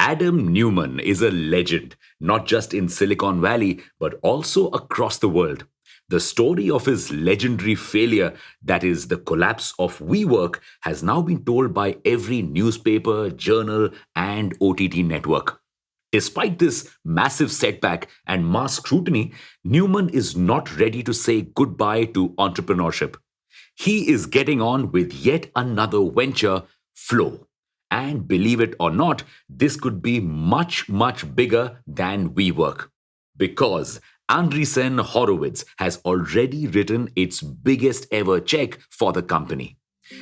Adam Newman is a legend, not just in Silicon Valley, but also across the world. The story of his legendary failure, that is, the collapse of WeWork, has now been told by every newspaper, journal, and OTT network. Despite this massive setback and mass scrutiny, Newman is not ready to say goodbye to entrepreneurship. He is getting on with yet another venture, Flow. And believe it or not, this could be much, much bigger than WeWork. Because Andreessen Horowitz has already written its biggest ever check for the company.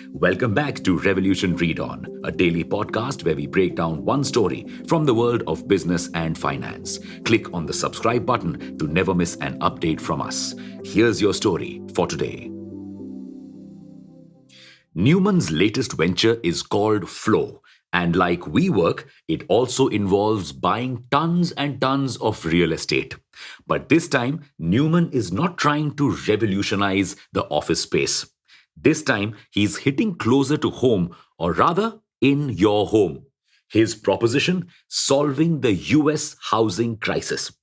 Welcome back to Revolution Read On, a daily podcast where we break down one story from the world of business and finance. Click on the subscribe button to never miss an update from us. Here's your story for today. Newman's latest venture is called Flow, and like WeWork, it also involves buying tons and tons of real estate. But this time, Newman is not trying to revolutionize the office space. This time, he's hitting closer to home, or rather, in your home. His proposition: solving the US housing crisis.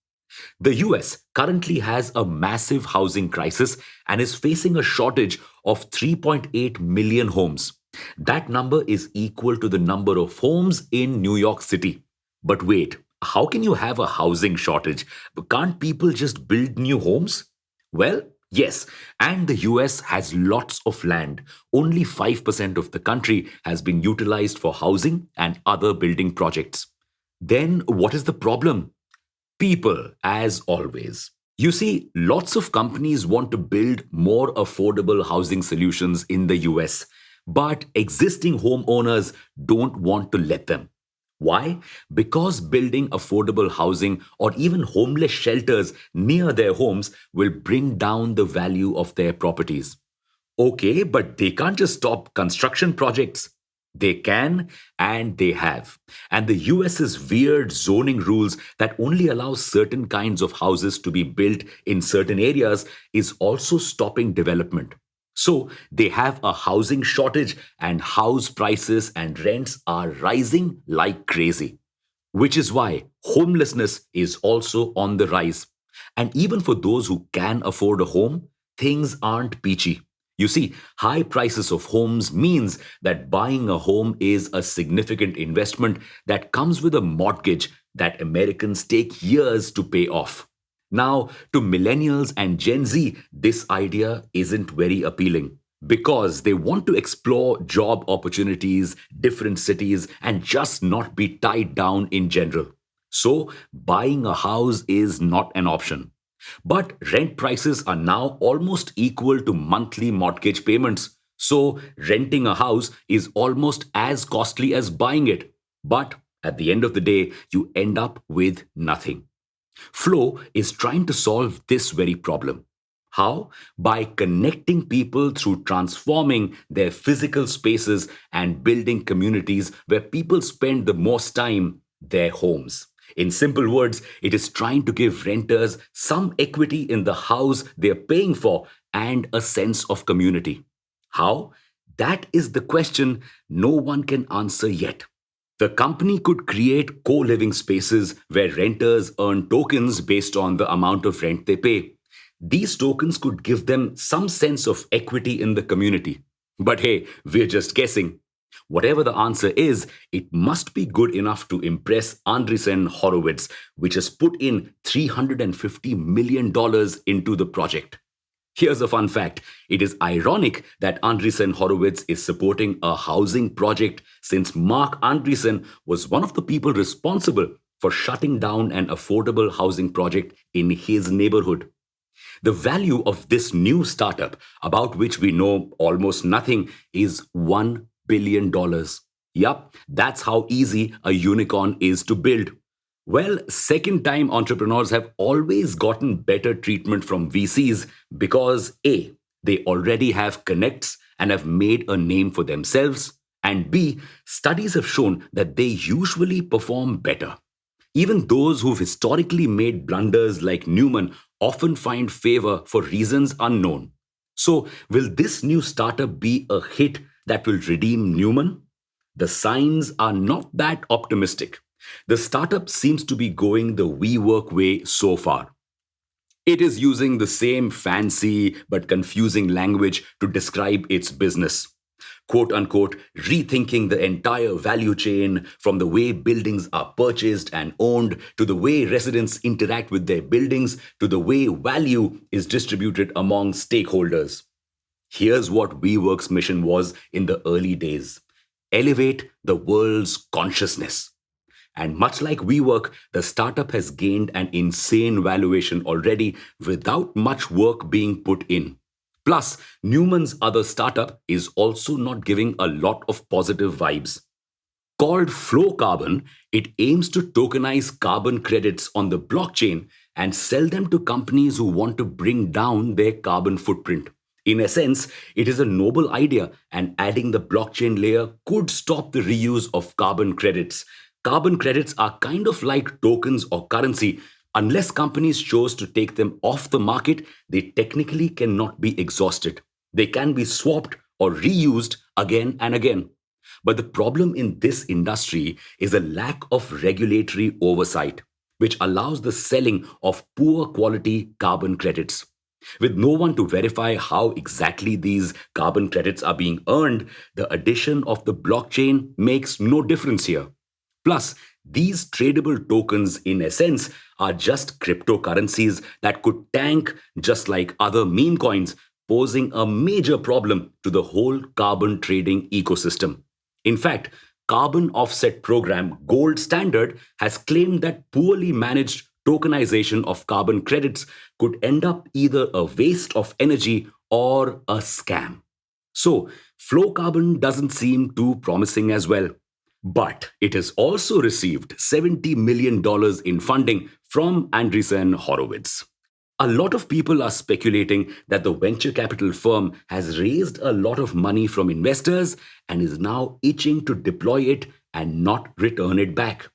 The US currently has a massive housing crisis and is facing a shortage of 3.8 million homes. That number is equal to the number of homes in New York City. But wait, how can you have a housing shortage? Can't people just build new homes? Well, yes, and the US has lots of land. Only 5% of the country has been utilized for housing and other building projects. Then what is the problem? People, as always. You see, lots of companies want to build more affordable housing solutions in the US, but existing homeowners don't want to let them. Why? Because building affordable housing or even homeless shelters near their homes will bring down the value of their properties. Okay, but they can't just stop construction projects. They can and they have. And the US's weird zoning rules that only allow certain kinds of houses to be built in certain areas is also stopping development. So they have a housing shortage and house prices and rents are rising like crazy. Which is why homelessness is also on the rise. And even for those who can afford a home, things aren't peachy. You see, high prices of homes means that buying a home is a significant investment that comes with a mortgage that Americans take years to pay off. Now, to millennials and Gen Z, this idea isn't very appealing because they want to explore job opportunities, different cities, and just not be tied down in general. So, buying a house is not an option. But rent prices are now almost equal to monthly mortgage payments. So, renting a house is almost as costly as buying it. But at the end of the day, you end up with nothing. Flow is trying to solve this very problem. How? By connecting people through transforming their physical spaces and building communities where people spend the most time, their homes. In simple words, it is trying to give renters some equity in the house they're paying for and a sense of community. How? That is the question no one can answer yet. The company could create co living spaces where renters earn tokens based on the amount of rent they pay. These tokens could give them some sense of equity in the community. But hey, we're just guessing. Whatever the answer is, it must be good enough to impress Andreessen Horowitz, which has put in $350 million dollars into the project. Here's a fun fact. It is ironic that Andreessen Horowitz is supporting a housing project since Mark Andreessen was one of the people responsible for shutting down an affordable housing project in his neighborhood. The value of this new startup, about which we know almost nothing, is $1 billion. Yup, that's how easy a unicorn is to build. Well, second time entrepreneurs have always gotten better treatment from VCs because A, they already have connects and have made a name for themselves, and B, studies have shown that they usually perform better. Even those who've historically made blunders like Newman often find favor for reasons unknown. So, will this new startup be a hit that will redeem Newman? The signs are not that optimistic. The startup seems to be going the WeWork way so far. It is using the same fancy but confusing language to describe its business. Quote unquote, rethinking the entire value chain from the way buildings are purchased and owned to the way residents interact with their buildings to the way value is distributed among stakeholders. Here's what WeWork's mission was in the early days: elevate the world's consciousness. And much like WeWork, the startup has gained an insane valuation already without much work being put in. Plus, Newman's other startup is also not giving a lot of positive vibes. Called Flow Carbon, it aims to tokenize carbon credits on the blockchain and sell them to companies who want to bring down their carbon footprint. In essence, it is a noble idea, and adding the blockchain layer could stop the reuse of carbon credits. Carbon credits are kind of like tokens or currency. Unless companies chose to take them off the market, they technically cannot be exhausted. They can be swapped or reused again and again. But the problem in this industry is a lack of regulatory oversight, which allows the selling of poor quality carbon credits. With no one to verify how exactly these carbon credits are being earned, the addition of the blockchain makes no difference here. Plus, these tradable tokens, in essence, are just cryptocurrencies that could tank just like other meme coins, posing a major problem to the whole carbon trading ecosystem. In fact, carbon offset program Gold Standard has claimed that poorly managed tokenization of carbon credits could end up either a waste of energy or a scam. So, flow carbon doesn't seem too promising as well. But it has also received $70 million dollars in funding from Andreessen Horowitz. A lot of people are speculating that the venture capital firm has raised a lot of money from investors and is now itching to deploy it and not return it back.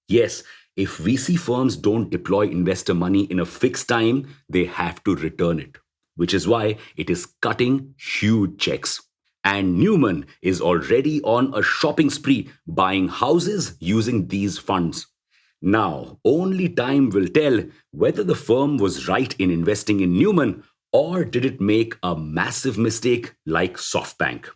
Yes, if VC firms don't deploy investor money in a fixed time, they have to return it, which is why it is cutting huge checks. And Newman is already on a shopping spree buying houses using these funds. Now, only time will tell whether the firm was right in investing in Newman or did it make a massive mistake like SoftBank.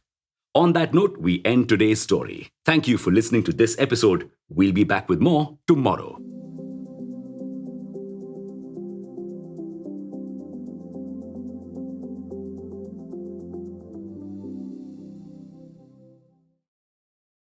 On that note, we end today's story. Thank you for listening to this episode. We'll be back with more tomorrow.